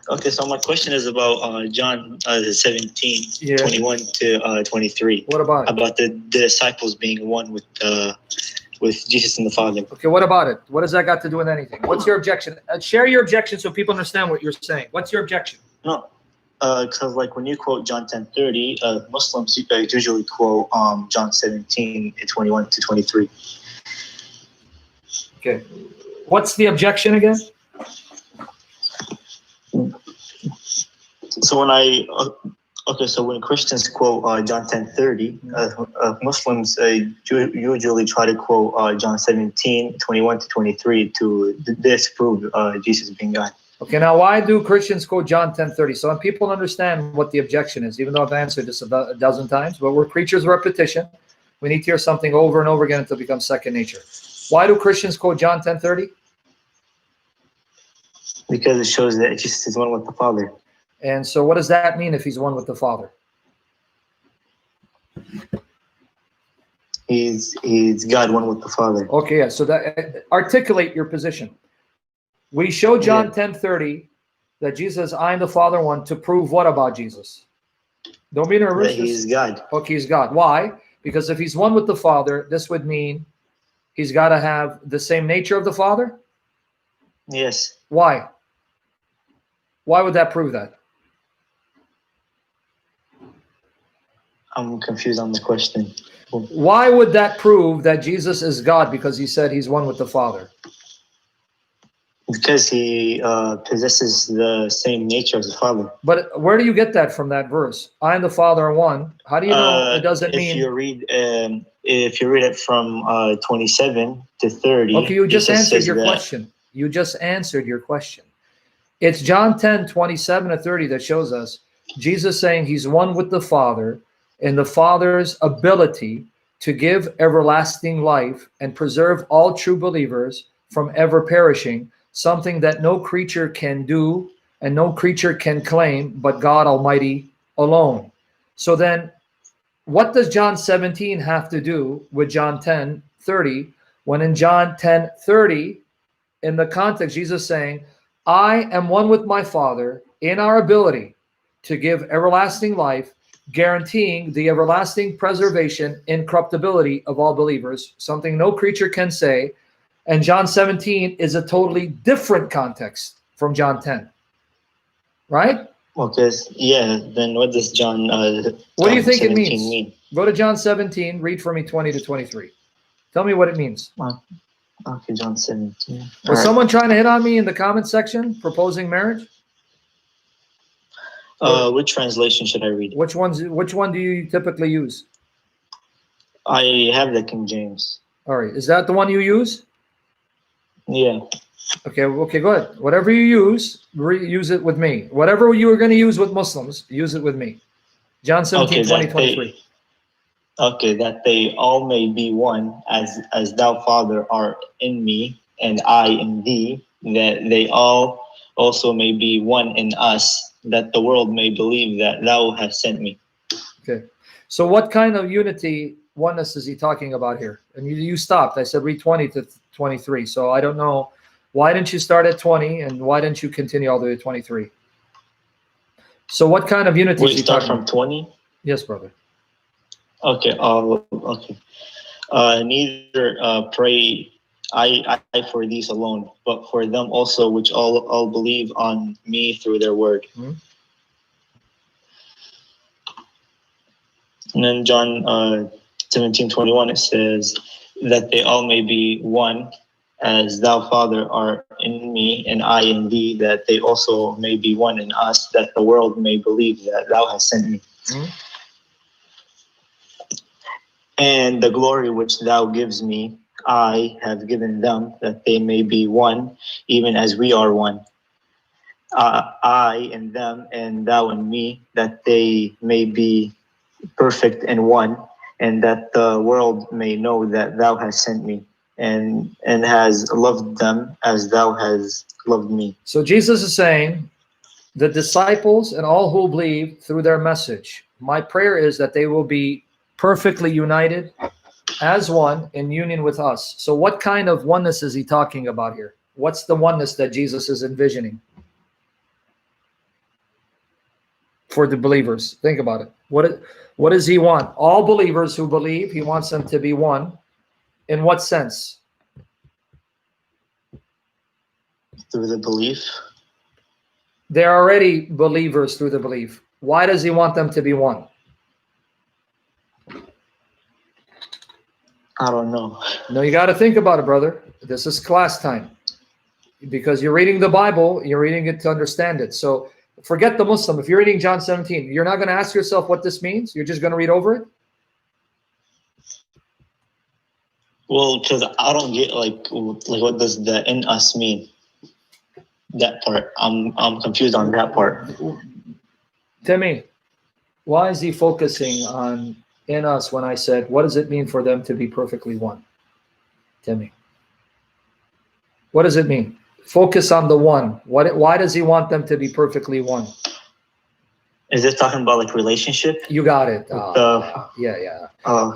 Okay, so my question is about John 17, Yeah. 21 to 23. What about it? About the disciples being one with Jesus and the Father. Okay, what about it? What does that got to do with anything? What's your objection? Share your objection so people understand what you're saying. What's your objection? No, because like when you quote John 10:30, Muslims usually quote John 17, 21 to 23. Okay. What's the objection again? So when Christians quote John 10:30, Muslims usually try to quote John 17, 21 to 23 to disprove Jesus being God. Okay, now why do Christians quote John 10:30? So people understand what the objection is, even though I've answered this about a dozen times, but we're creatures of repetition. We need to hear something over and over again until it becomes second nature. Why do Christians quote John 10:30? Because it shows that Jesus is one with the Father. And so what does that mean if he's one with the Father? He's God, one with the Father. Okay, yeah. So that articulate your position. We show John 10:30 that Jesus, I and the Father one, to prove what about Jesus? Don't be nervous. That he's God. Okay, he's God. Why? Because if he's one with the Father, this would mean he's got to have the same nature of the Father? Yes. Why? Why would that prove that? I'm confused on the question. Why would that prove that Jesus is God? Because he said he's one with the Father. Because he possesses the same nature as the Father. But where do you get that from that verse? I and the Father are one. How do you know it doesn't mean? If you read it from 27 to 30. Okay, you just answered your question. You just answered your question. It's John 10, 27 to 30 that shows us Jesus saying he's one with the Father, and the Father's ability to give everlasting life and preserve all true believers from ever perishing, something that no creature can do and no creature can claim but God Almighty alone. So then what does John 17 have to do with John 10:30 when in John 10:30 in the context Jesus saying, I am one with my Father in our ability to give everlasting life, guaranteeing the everlasting preservation, incorruptibility of all believers, something no creature can say. And John 17 is a totally different context from John 10. Right? Okay, yeah, then what does John what do you think it means? mean? Go to John 17, read for me 20 to 23. Tell me what it means. Okay, John 17. Was someone trying to hit on me in the comment section, proposing marriage? Which translation should I read? Which one do you typically use? I have the King James. All right. Is that the one you use? Yeah. Okay, go ahead. Whatever you use, use it with me. Whatever you are going to use with Muslims, use it with me. John 17, 20, 23. Okay, that they all may be one, as thou, Father, art in me, and I in thee, that they all also may be one in us, that the world may believe that thou hast sent me. Okay. So what kind of unity, oneness is he talking about here? And you stopped. I said read 20 to 23. So I don't know. Why didn't you start at 20 and why didn't you continue all the way to 23? So what kind of unity is he talking about? From 20? Yes, brother. Okay. Okay. Neither pray I for these alone, but for them also which all believe on me through their word. Mm-hmm. And then John 17:21 it says that they all may be one, as thou, Father, art in me and I in thee, that they also may be one in us, that the world may believe that thou hast sent me. Mm-hmm. And the glory which thou givest me, I have given them, that they may be one, even as we are one. I and them, and thou and me, that they may be perfect and one, and that the world may know that thou hast sent me, and has loved them as thou hast loved me. So Jesus is saying, the disciples and all who believe through their message, my prayer is that they will be perfectly united as one in union with us. So what kind of oneness is he talking about here? What's the oneness that Jesus is envisioning? for the believers? Think about it. What does he want? All believers who believe, he wants them to be one. In what sense? Through the belief. They're already believers through the belief. Why does he want them to be one? I don't know. No, you got to think about it, brother. This is class time. Because you're reading the Bible, you're reading it to understand it. So forget the Muslim. If you're reading John 17, you're not going to ask yourself what this means. You're just going to read over it. Well, because I don't get like what does the in us mean? That part. I'm confused on that part. Tell me, why is he focusing on in us when I said, what does it mean for them to be perfectly one? Tell me. What does it mean? Focus on the one. Why does he want them to be perfectly one? Is this talking about like relationship? You got it. Yeah.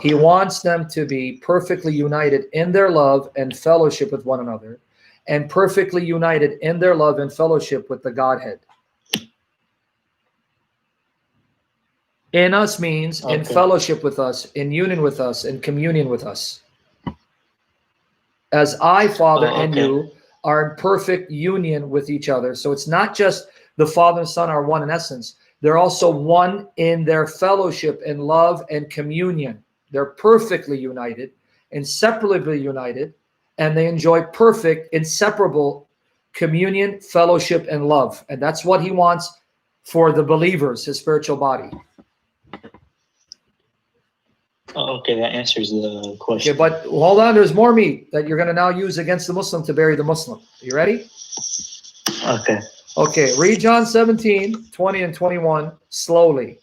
He wants them to be perfectly united in their love and fellowship with one another, and perfectly united in their love and fellowship with the Godhead. In us means in fellowship with us, in union with us, in communion with us. As I, Father, and you are in perfect union with each other. So it's not just the Father and Son are one in essence. They're also one in their fellowship and love and communion. They're perfectly united, inseparably united, and they enjoy perfect, inseparable communion, fellowship, and love. And that's what he wants for the believers, his spiritual body. Okay, that answers the question. Okay, but hold on, there's more meat that you're going to now use against the Muslim to bury the Muslim. Are you ready? Okay. Okay, read John 17, 20 and 21 slowly.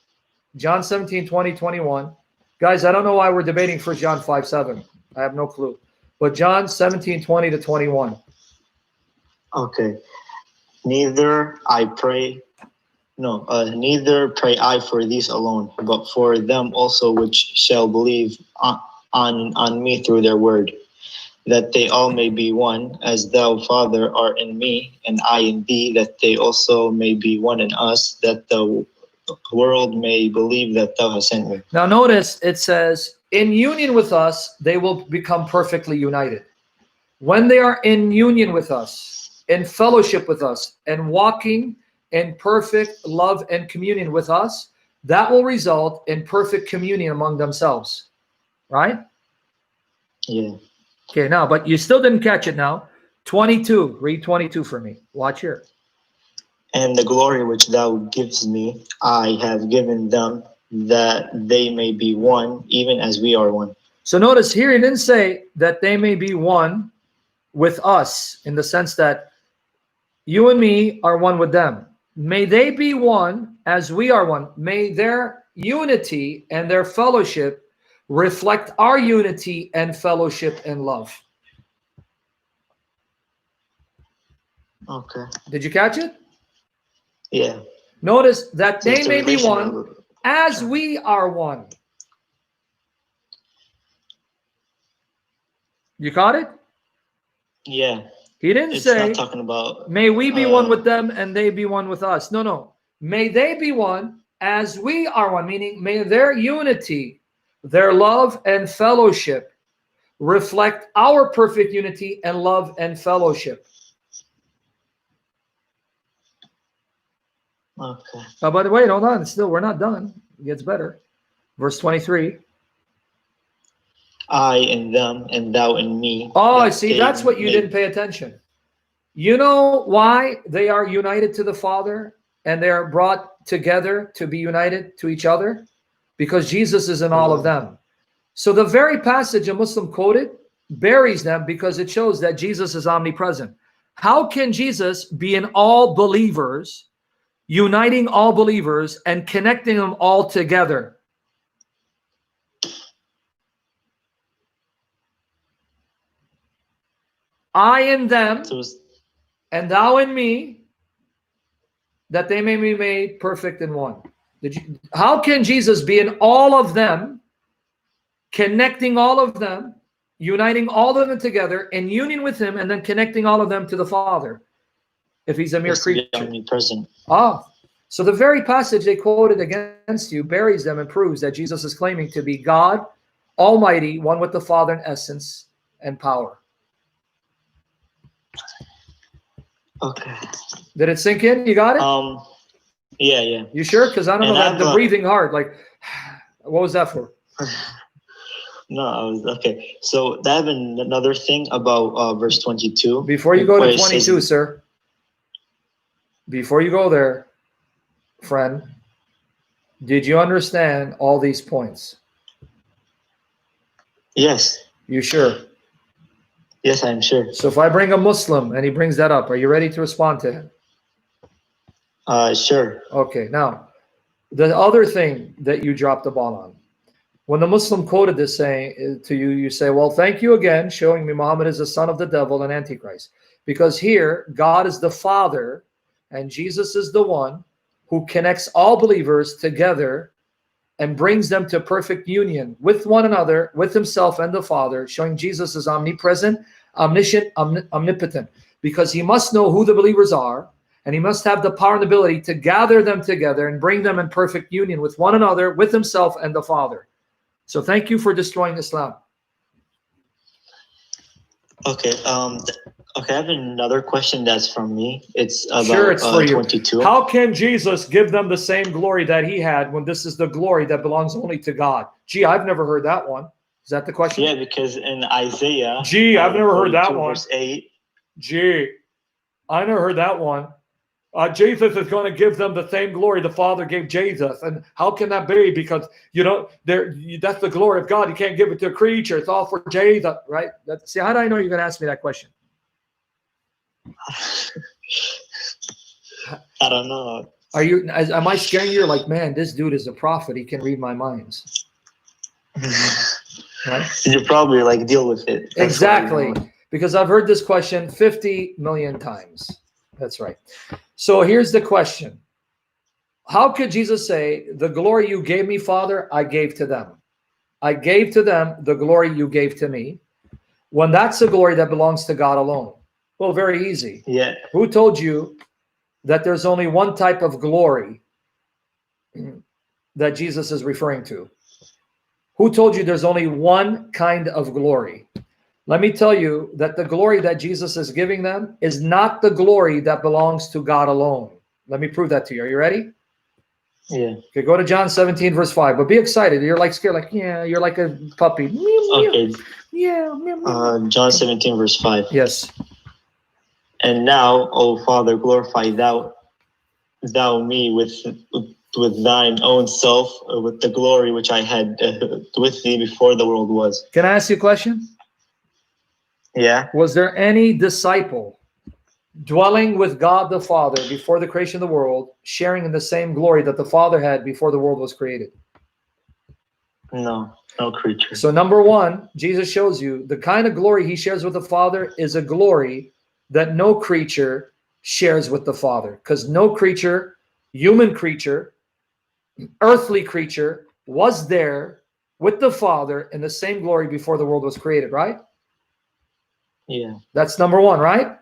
John 17, 20, 21. Guys, I don't know why we're debating 1 John 5, 7. I have no clue. But John 17, 20 to 21. Okay. Neither pray I for these alone, but for them also which shall believe on me through their word, that they all may be one, as thou, Father, art in me, and I in thee, that they also may be one in us, that the world may believe that thou hast sent me. Now notice it says, in union with us, they will become perfectly united. When they are in union with us, in fellowship with us, and walking in perfect love and communion with us, that will result in perfect communion among themselves. Right? Yeah. Okay, now, but you still didn't catch it now. 22, read 22 for me. Watch here. And the glory which thou givest me, I have given them, that they may be one, even as we are one. So notice here, he didn't say that they may be one with us, in the sense that you and me are one with them. May they be one as we are one. May their unity and their fellowship reflect our unity and fellowship and love. Okay. Did you catch it? Yeah. Notice that So they may be one as we are one. You caught it? Yeah. He didn't It's say, not talking about may we be one with them and they be one with us. No. May they be one as we are one, meaning may their unity, their love and fellowship reflect our perfect unity and love and fellowship. Okay. But wait, hold on. Still, we're not done. It gets better. Verse 23. I in them and thou in me. Oh, I see. That's what you didn't pay attention. You know why they are united to the Father and they are brought together to be united to each other? Because Jesus is in all of them. So the very passage a Muslim quoted buries them because it shows that Jesus is omnipresent. How can Jesus be in all believers, uniting all believers and connecting them all together? I in them and thou in me, that they may be made perfect in one. How can Jesus be in all of them, connecting all of them, uniting all of them together in union with him, and then connecting all of them to the Father, if he's a mere creature? Omnipresent. So the very passage they quoted against you buries them and proves that Jesus is claiming to be God, Almighty, one with the Father in essence and power. Okay. Did it sink in? You got it? Yeah. You sure? Because I don't know that the breathing hard. Like, what was that for? No, I was okay. So I have another thing about verse 22. Before you go to 22, sir. Before you go there, friend, did you understand all these points? Yes. You sure? Yes, I'm sure. So if I bring a Muslim and he brings that up, are you ready to respond to him? Sure. Okay. Now, the other thing that you dropped the ball on, when the Muslim quoted this saying to you, you say, well, thank you again, showing me Muhammad is the son of the devil and Antichrist. Because here, God is the Father and Jesus is the one who connects all believers together and brings them to perfect union with one another, with himself and the Father, showing Jesus is omnipresent, omniscient, omnipotent, because he must know who the believers are, and he must have the power and ability to gather them together and bring them in perfect union with one another, with himself and the Father. So thank you for destroying Islam. Okay. Okay, I have another question that's from me. It's about sure, it's for 22. You. How can Jesus give them the same glory that he had when this is the glory that belongs only to God? Gee, I've never heard that one. Is that the question? Yeah, because in Isaiah. Gee, I've never heard that one. Verse 8. Gee, I never heard that one. Jesus is going to give them the same glory the Father gave Jesus. And how can that be? Because, that's the glory of God. You can't give it to a creature. It's all for Jesus, right? See, how do I know you're going to ask me that question? I don't know. Am I scaring you? You're like, man, this dude is a prophet. He can read my minds. Right? You probably like deal with it. That's exactly. Because I've heard this question 50 million times. That's right. So here's the question. How could Jesus say, the glory you gave me, Father, I gave to them? I gave to them the glory you gave to me, when that's the glory that belongs to God alone. Well, very easy. Yeah. Who told you that there's only one type of glory that Jesus is referring to? Who told you there's only one kind of glory? Let me tell you that the glory that Jesus is giving them is not the glory that belongs to God alone. Let me prove that to you. Are you ready? Yeah. Okay, go to John 17, verse 5. But be excited. You're like scared, like, yeah, you're like a puppy. Okay. Yeah. John 17, verse 5. Yes. And now, O Father, glorify thou me with thine own self, with the glory which I had with thee before the world was. Can I ask you a question? Yeah. Was there any disciple dwelling with God the Father before the creation of the world, sharing in the same glory that the Father had before the world was created? No creature. So number one, Jesus shows you the kind of glory he shares with the Father is a glory that no creature shares with the Father, because no creature, human creature, earthly creature, was there with the Father in the same glory before the world was created, right? Yeah. That's number one, right?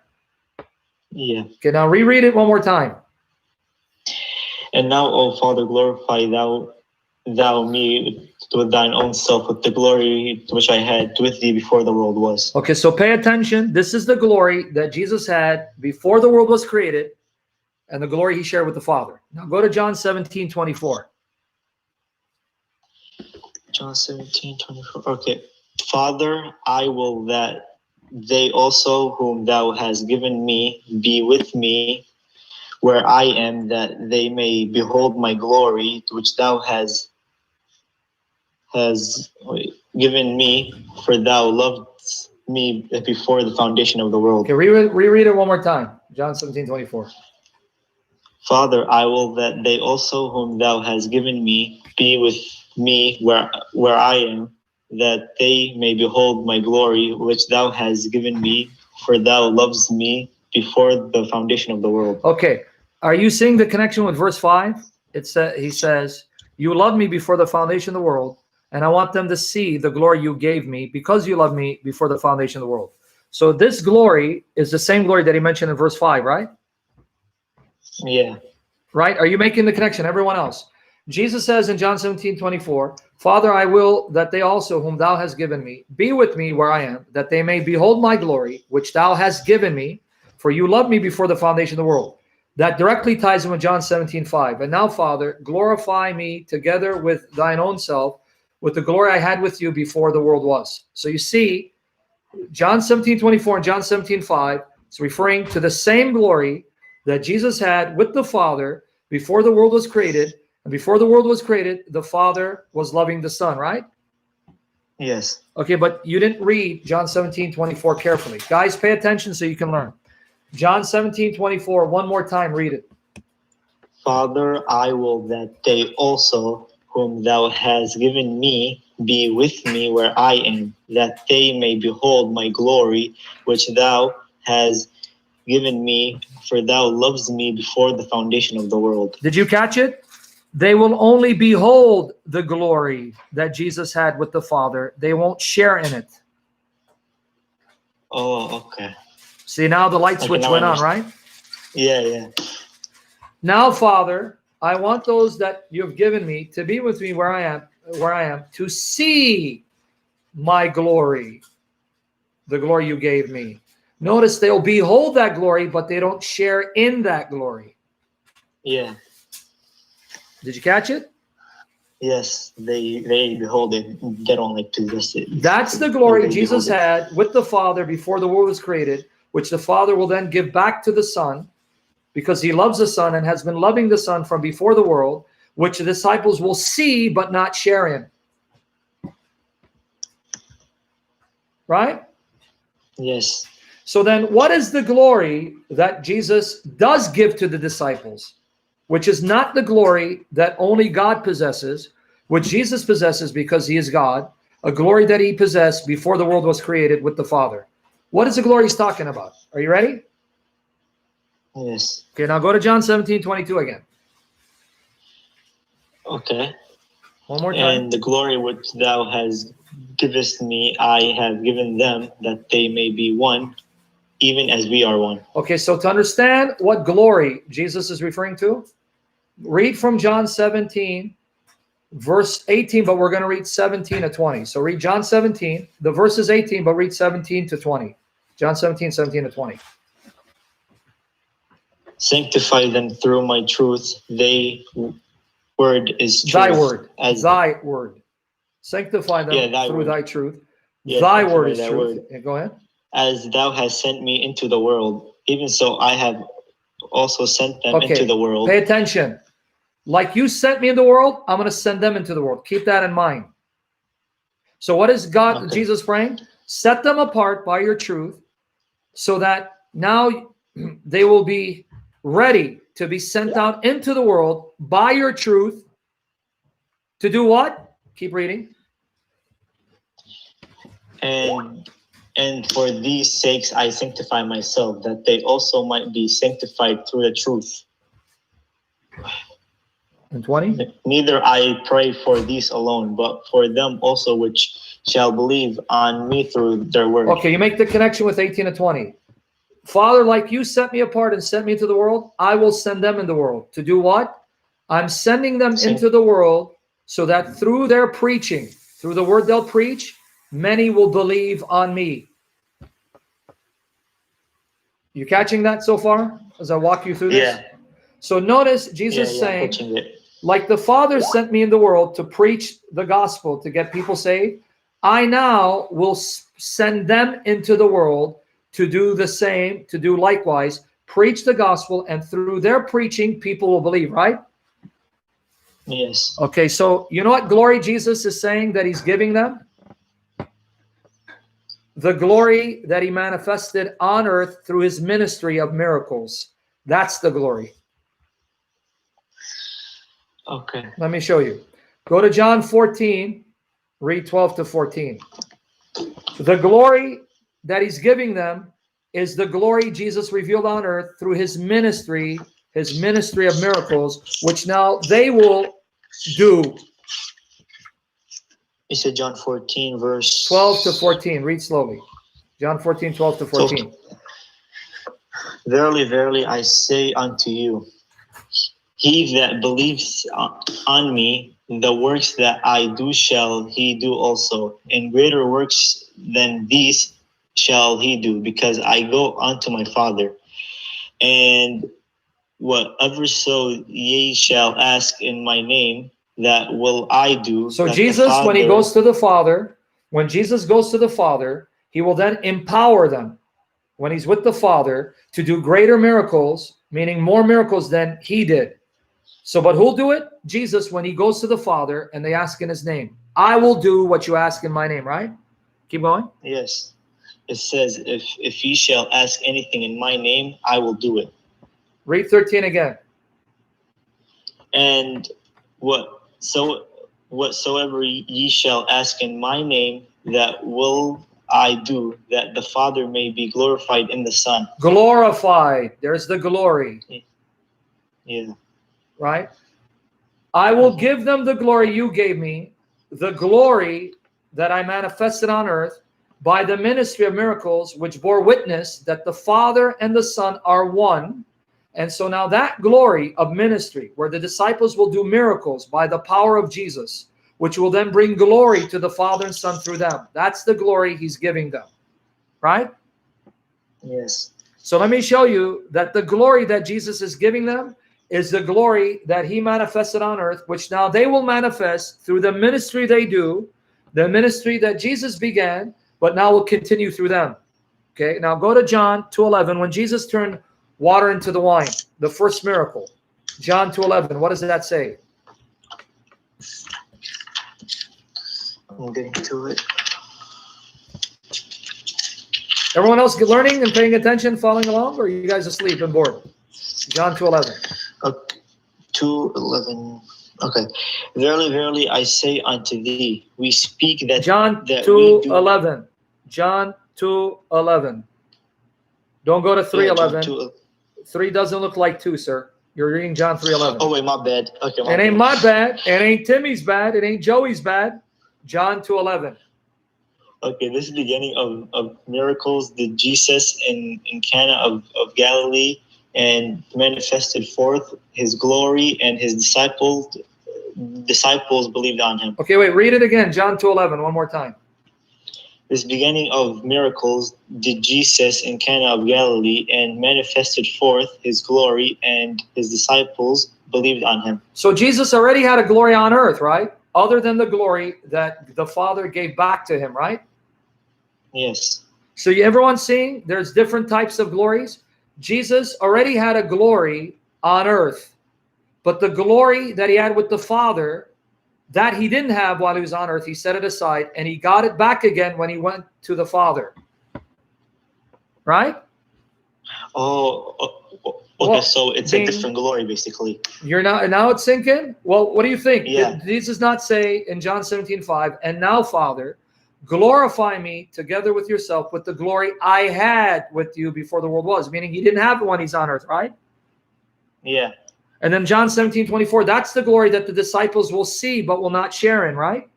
Yeah. Okay, now reread it one more time. And now, O Father, glorify thou me with thine own self, with the glory which I had with thee before the world was. Okay, so pay attention. This is the glory that Jesus had before the world was created, and the glory he shared with the Father. Now go to John 17, 24. John 17, 24. Okay. Father, I will that they also whom thou hast given me be with me where I am, that they may behold my glory, which thou hast given me, for thou loved me before the foundation of the world. Okay, reread it one more time. John 17, 24. Father, I will that they also whom thou hast given me be with me where I am, that they may behold my glory, which thou hast given me, for thou lovest me before the foundation of the world. Okay, are you seeing the connection with verse 5? He says, you loved me before the foundation of the world, and I want them to see the glory you gave me because you loved me before the foundation of the world. So this glory is the same glory that he mentioned in verse 5, right? Yeah. Right? Are you making the connection? Everyone else. Jesus says in John 17:24, Father, I will that they also, whom thou hast given me, be with me where I am, that they may behold my glory, which thou hast given me, for you loved me before the foundation of the world. That directly ties in with John 17:5. And now, Father, glorify me together with thine own self, with the glory I had with you before the world was. So you see, John 17:24 and John 17:5 is referring to the same glory that Jesus had with the Father before the world was created. And before the world was created, the Father was loving the Son, right? Yes. Okay, but you didn't read John 17:24 carefully. Guys, pay attention so you can learn. John 17:24, one more time, read it. Father, I will that they also, whom thou hast given me, be with me where I am, that they may behold my glory, which thou hast given me, for thou lovest me before the foundation of the world. Did you catch it? They will only behold the glory that Jesus had with the Father. They won't share in it. Oh, okay. See, now the light switch went on, right? Yeah. Now, Father, I want those that you've given me to be with me where I am, to see my glory, the glory you gave me. Notice they'll behold that glory, but they don't share in that glory. Yeah. Did you catch it? Yes, they behold it. They don't like possess it. That's the glory Jesus had with the Father before the world was created, which the Father will then give back to the Son, because he loves the Son and has been loving the Son from before the world, which the disciples will see but not share in. Right? Yes. So then what is the glory that Jesus does give to the disciples, which is not the glory that only God possesses, which Jesus possesses because he is God, a glory that he possessed before the world was created with the Father? What is the glory he's talking about? Are you ready? Yes. Okay, now go to John 17:22 again. Okay. One more time. And the glory which thou hast givest me, I have given them, that they may be one, even as we are one. Okay, so to understand what glory Jesus is referring to, read from John 17, verse 18, but we're going to read 17 to 20. So read John 17, the verse is 18, but read 17 to 20. John 17, 17 to 20. Sanctify them through my truth. Thy word is truth. Thy word. Thy word. Sanctify them through thy truth. Thy word is truth. Yeah, go ahead. As thou hast sent me into the world, even so I have also sent them into the world. Pay attention. Like you sent me in the world, I'm going to send them into the world. Keep that in mind. So what is God, Jesus praying? Set them apart by your truth, so that now they will be ready to be sent out into the world by your truth to do what? Keep reading. And for these sakes I sanctify myself, that they also might be sanctified through the truth. And 20? Neither I pray for these alone, but for them also which shall believe on me through their word. Okay, you make the connection with 18 and 20. Father, like you set me apart and sent me into the world, I will send them in the world. To do what? I'm sending them into the world so that through their preaching, through the word they'll preach, many will believe on me. You catching that so far as I walk you through this? Yeah. So notice Jesus saying, like the Father sent me in the world to preach the gospel, to get people saved, I now will send them into the world to do the same, to do likewise, preach the gospel, and through their preaching, people will believe, right? Yes. Okay, so you know what glory Jesus is saying that he's giving them? The glory that he manifested on earth through his ministry of miracles. That's the glory. Okay. Let me show you. Go to John 14, read 12 to 14. The glory that he's giving them is the glory Jesus revealed on earth through his ministry of miracles, which now they will do. You said John 14, verse 12 to 14. Read slowly. John 14, 12 to 14. Verily, verily, I say unto you, He that believes on me, the works that I do shall he do also, and greater works than these shall he do, because I go unto my Father. And whatever so ye shall ask in my name, that will I do. So that Jesus, when he goes to the Father, when Jesus goes to the Father, he will then empower them when he's with the Father to do greater miracles, meaning more miracles than he did. So, but who'll do it? Jesus, when he goes to the Father and they ask in his name. I will do what you ask in my name, right? Keep going. Yes. It says, if ye shall ask anything in my name, I will do it. Read 13 again. And whatsoever ye shall ask in my name, that will I do, that the Father may be glorified in the Son. Glorified. There's the glory. Yeah. Right? I will give them the glory you gave me, the glory that I manifested on earth by the ministry of miracles, which bore witness that the Father and the Son are one. And so now that glory of ministry, where the disciples will do miracles by the power of Jesus, which will then bring glory to the Father and Son through them. That's the glory he's giving them. Right? Yes. So let me show you that the glory that Jesus is giving them is the glory that he manifested on earth, which now they will manifest through the ministry they do, the ministry that Jesus began, but now will continue through them. Okay, now go to John 2:11. When Jesus turned water into the wine, the first miracle. John 2:11. What does that say? I'm getting to it. Everyone else learning and paying attention, following along, or are you guys asleep and bored? John 2:11. 2:11. Okay. Verily, verily, I say unto thee, we speak that John that 2:11. John 2:11. Don't go to 3:11. 3 doesn't look like 2, sir. You're reading John 3:11. Oh wait, my bad. Okay, it ain't my bad. It ain't Timmy's bad. It ain't Joey's bad. John 2:11. Okay, this is the beginning of miracles that Jesus in Cana of Galilee and manifested forth his glory, and his disciples believed on him. Okay, wait, read it again. John 2:11, one more time. This beginning of miracles did Jesus in Cana of Galilee and manifested forth his glory, and his disciples believed on him. So Jesus already had a glory on earth, right? Other than the glory that the Father gave back to him, right? Yes. So everyone's seeing there's different types of glories. Jesus already had a glory on earth, but the glory that he had with the Father, that he didn't have while he was on earth, he set it aside, and he got it back again when he went to the Father. Right? Oh, okay. Well, so it's a different glory, basically. You're now it's sinking. Well, what do you think? Yeah. Did Jesus not say in John 17:5, and now, Father, glorify me together with yourself with the glory I had with you before the world was? Meaning he didn't have it when he's on earth, right? Yeah. And then John 17:24, that's the glory that the disciples will see but will not share in, right?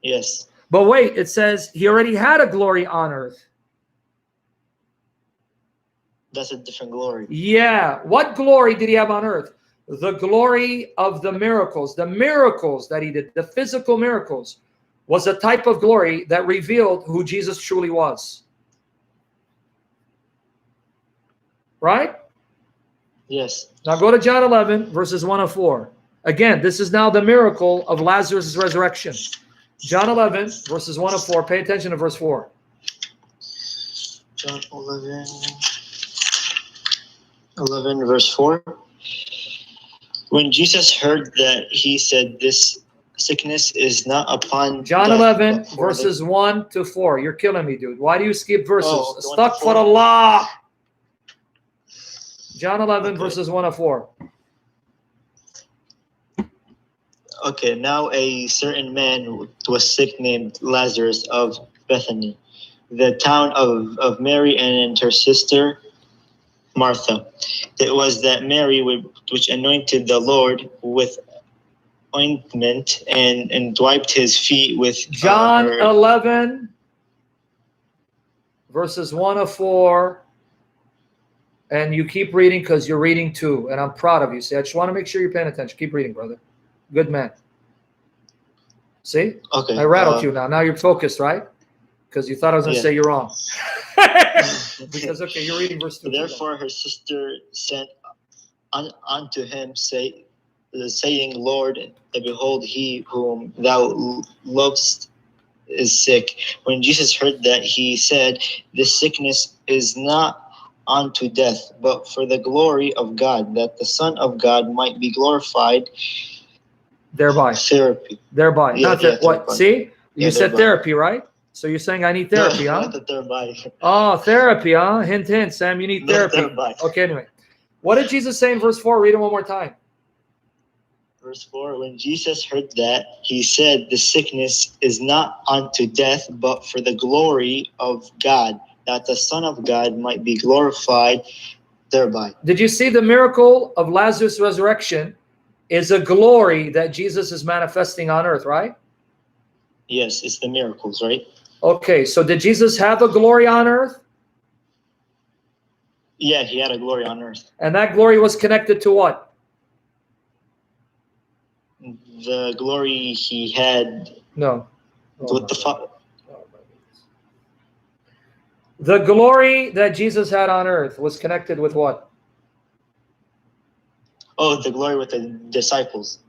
Yes. But wait, it says he already had a glory on earth. That's a different glory. Yeah. What glory did he have on earth? The glory of the miracles that he did, the physical miracles, was a type of glory that revealed who Jesus truly was. Right? Yes. Now go to John 11, verses 1 and 4. Again, this is now the miracle of Lazarus' resurrection. John 11, verses 1 and 4. Pay attention to verse 4. John 11 verse 4. When Jesus heard that, he said, this sickness is not upon John death, 11, verses 1 to 4. You're killing me, dude. Why do you skip verses? Oh, Stuck for Allah. John 11, verses 1 to 4. Okay, now a certain man was sick named Lazarus of Bethany, the town of Mary and her sister Martha. It was that Mary which anointed the Lord with ointment and wiped his feet with John 11, verses 1 to 4. And you keep reading because you're reading too. And I'm proud of you. See, I just want to make sure you're paying attention. Keep reading, brother. Good man. See? Okay. I rattled you now. Now you're focused, right? Because you thought I was going to say you're wrong. Because, okay, you're reading verse 2. Therefore her sister sent unto him, saying, Lord, behold, he whom thou lovest is sick. When Jesus heard that, he said, this sickness is not unto death, but for the glory of God, that the Son of God might be glorified thereby. Therapy. Thereby. Yeah, Not yeah, what? thereby. See? You said thereby. therapy, right? So you're saying I need therapy, huh? Not the thereby. Oh, therapy, huh? Hint, hint, Sam, you need Not therapy. thereby. Okay, anyway. What did Jesus say in verse 4? Read it one more time. Verse 4, when Jesus heard that, he said, the sickness is not unto death, but for the glory of God, that the Son of God might be glorified thereby. Did you see the miracle of Lazarus' resurrection is a glory that Jesus is manifesting on earth, right? Yes, it's the miracles, right? Okay, so did Jesus have a glory on earth? Yeah, he had a glory on earth. And that glory was connected to what? The glory he had No. with the Father. The glory that Jesus had on earth was connected with what? Oh, the glory with the disciples.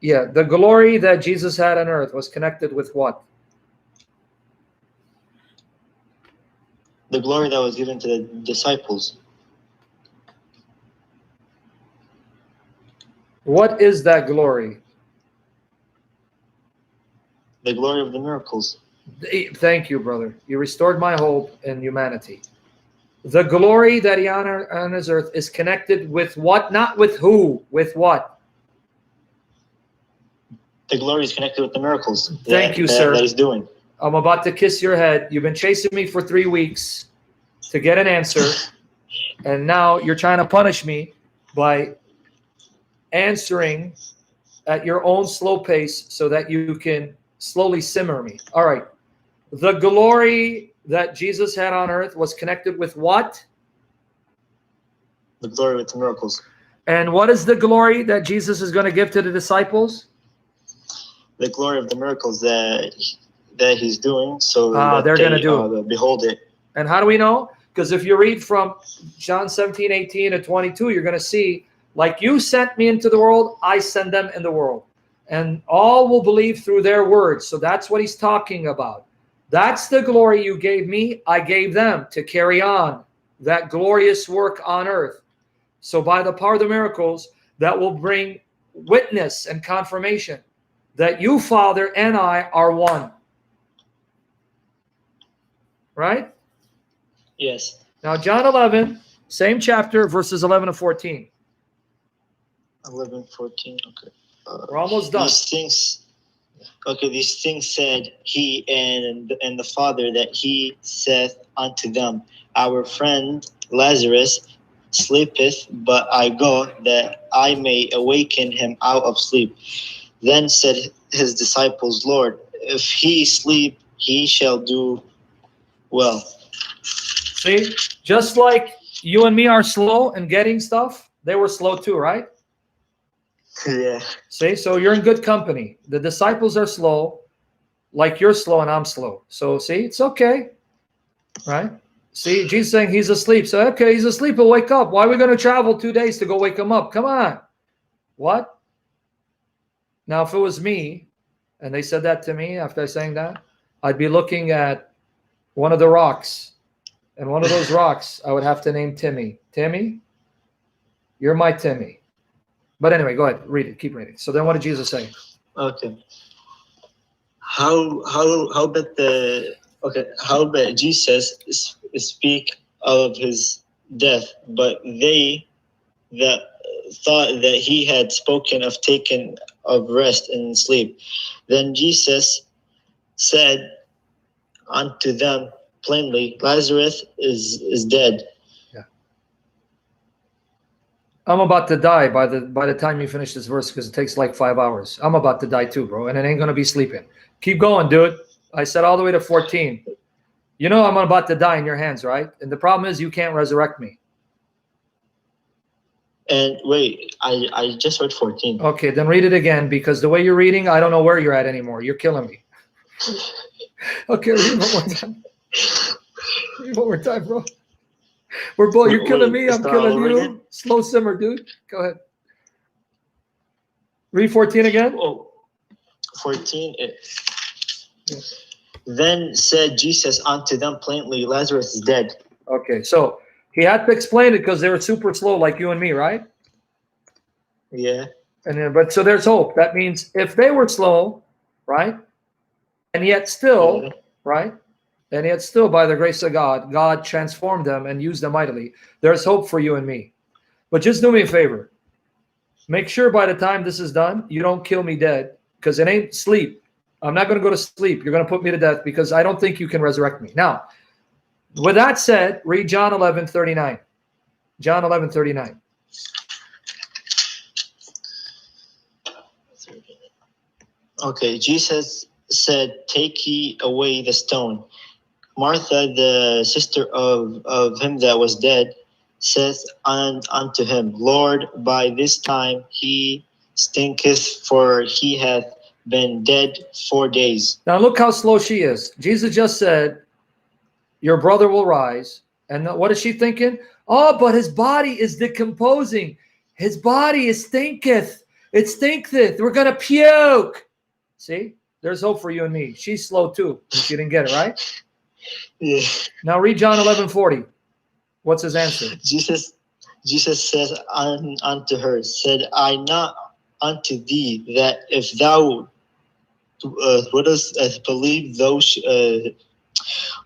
Yeah, the glory that Jesus had on earth was connected with what? The glory that was given to the disciples. What is that glory? The glory of the miracles. Thank you, brother. You restored my hope in humanity. The glory that he had on his earth is connected with what? Not with who, with what? The glory is connected with the miracles. Thank you, sir. That he's doing. I'm about to kiss your head. You've been chasing me for 3 weeks to get an answer. And now you're trying to punish me by answering at your own slow pace so that you can slowly simmer me. All right. The glory that Jesus had on earth was connected with what? The glory with the miracles. And what is the glory that Jesus is going to give to the disciples? The glory of the miracles that he's doing, so that they're going to do it. Behold it. And how do we know? Because if you read from John 17:18 to 22, you're going to see, like you sent me into the world, I send them in the world. And all will believe through their words. So that's what he's talking about. That's the glory you gave me, I gave them to carry on that glorious work on earth. So by the power of the miracles, that will bring witness and confirmation that you, Father, and I are one. Right? Yes. Now, John 11, same chapter, verses 11 to 14. 11, 14, okay. We're almost done. These things said he and the Father, that he saith unto them, our friend Lazarus sleepeth, but I go that I may awaken him out of sleep. Then said his disciples, Lord, if he sleep, he shall do well. See, just like you and me are slow in getting stuff, they were slow too, right? Yeah. See, so you're in good company. The disciples are slow, like you're slow and I'm slow. So see, it's okay, right? See, Jesus saying he's asleep. So, okay, he's asleep, he'll wake up. Why are we going to travel 2 days to go wake him up? Come on. What? Now, if it was me, and they said that to me after saying that, I'd be looking at one of the rocks. And one of those rocks, I would have to name Timmy. Timmy, you're my Timmy. But anyway, go ahead, read it. Keep reading. So then what did Jesus say? Okay. How about Jesus speak of his death, but they that thought that he had spoken of taking of rest and sleep. Then Jesus said unto them plainly, Lazarus is dead. Yeah. I'm about to die by the time you finish this verse, because it takes like 5 hours. I'm about to die too, bro, and it ain't gonna be sleeping. Keep going, dude. I said all the way to 14. You know I'm about to die in your hands, right? And the problem is you can't resurrect me. And wait, I just read 14. Okay, then read it again, because the way you're reading, I don't know where you're at anymore. You're killing me. Okay, read one more time. Read one more time, bro. We're both. You're killing me. I'm Start all killing over you. again? Slow simmer, dude. Go ahead. Read 14 again. Oh, 14. Yeah. Then said Jesus unto them plainly, Lazarus is dead. Okay, so he had to explain it because they were super slow, like you and me, right? Yeah. And then, but so there's hope. That means if they were slow, right, and yet still, Yeah. right, and yet still, by the grace of God, God transformed them and used them mightily. There's hope for you and me. But just do me a favor. Make sure by the time this is done, you don't kill me dead, because it ain't sleep. I'm not going to go to sleep. You're going to put me to death, because I don't think you can resurrect me. Now, with that said, read John 11:39. John 11:39. Okay, Jesus said, Take ye away the stone. Martha, the sister of him that was dead, saith unto him, Lord, by this time he stinketh, for he hath been dead 4 days. Now look how slow she is. Jesus just said, your brother will rise. And what is she thinking? Oh, but his body is decomposing. His body is stinketh. It stinketh. We're going to puke. See? There's hope for you and me. She's slow too. She didn't get it, right? Yeah. Now read John 11:40. What's his answer? Jesus says unto her, Said I not unto thee that if thou wouldest believe those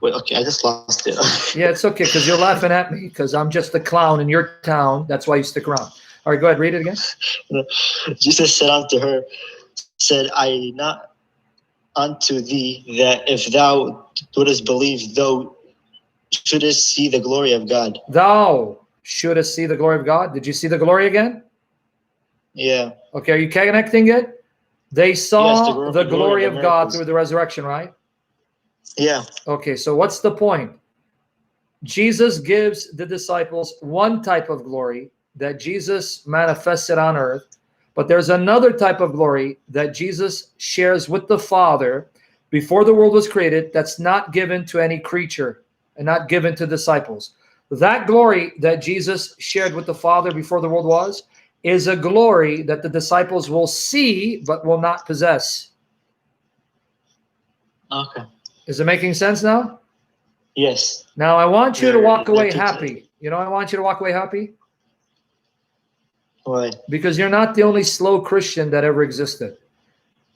wait, okay, I just lost it. Yeah, it's okay, because you're laughing at me because I'm just a clown in your town. That's why you stick around. All right, go ahead, read it again. Jesus said unto her, Said I not unto thee that if thou wouldest believe, thou shouldest see the glory of God. Thou shouldest see the glory of God. Did you see the glory again? Yeah. Okay, are you connecting it? They saw Yes, the glory of God miracles. through the resurrection, right? Yeah. Okay, so what's the point? Jesus gives the disciples one type of glory that Jesus manifested on earth, but there's another type of glory that Jesus shares with the Father before the world was created that's not given to any creature and not given to disciples. That glory that Jesus shared with the Father before the world was is a glory that the disciples will see but will not possess. Okay. Is it making sense now? Yes. Now I want you to walk away happy. You know, I want you to walk away happy. Why? Because you're not the only slow Christian that ever existed.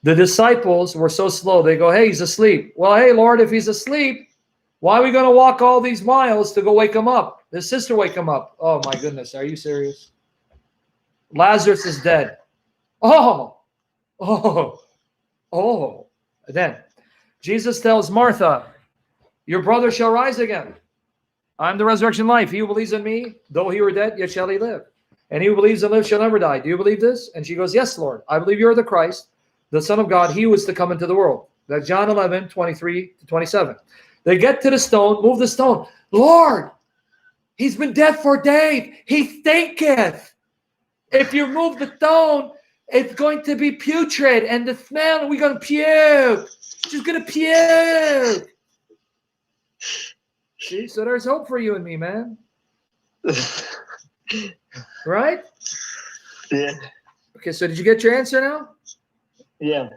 The disciples were so slow. They go, hey, he's asleep. Well, hey, Lord, if he's asleep, why are we going to walk all these miles to go wake him up? His sister wake him up. Oh, my goodness. Are you serious? Lazarus is dead. Oh. Then Jesus tells Martha, your brother shall rise again. I'm the resurrection life. He who believes in me, though he were dead, yet shall he live. And he who believes and lives shall never die. Do you believe this? And she goes, yes, Lord. I believe you are the Christ, the Son of God, he who is to come into the world. That's John 11:23-27. They get to the stone, move the stone. Lord, he's been dead for days. He stinketh. If you move the stone, it's going to be putrid. And the smell, we're going to puke. She's going to puke. See, so there's hope for you and me, man. Right? Yeah. Okay, so did you get your answer now? Yeah.